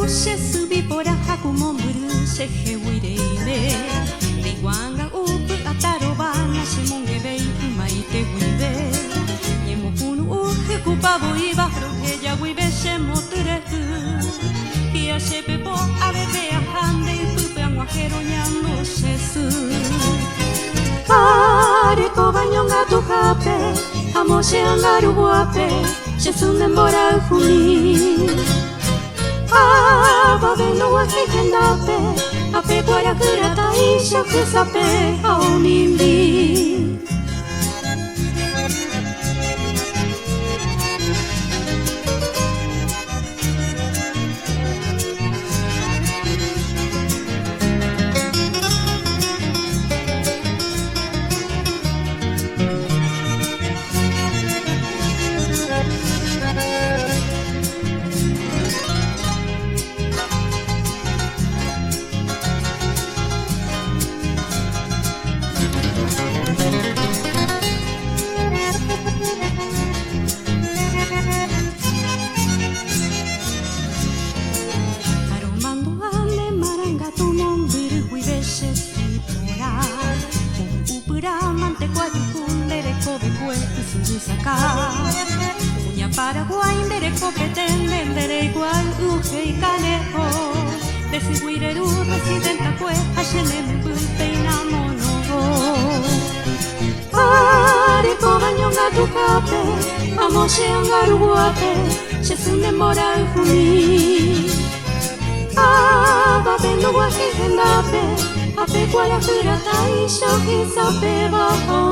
se subí por aja como un buru se jehuireime. Leiguanga upu atarobana se mongebei maite huive. Yemo kunu uhe kupabo iba roje ya huive se motureku. Kia se pepo a bebe a hande y pupe a guajero ya no se su. Are ko bañonga tu jape, amo se angaru guape, se sunden bora juli. Aba vendo wa kekendape, ape guara kurata isha kusape haunimbi. Uña Paraguay, ndereco pretende, ndere igual uje y canejo. Desiguireru, residenta cue, hashenem pulte y namono. Areco bañonga tu cape, amo se angaru guape, se sunde mora el juli. Aba vendo guaje gendape, ape cuala curata y shoji sape bajo.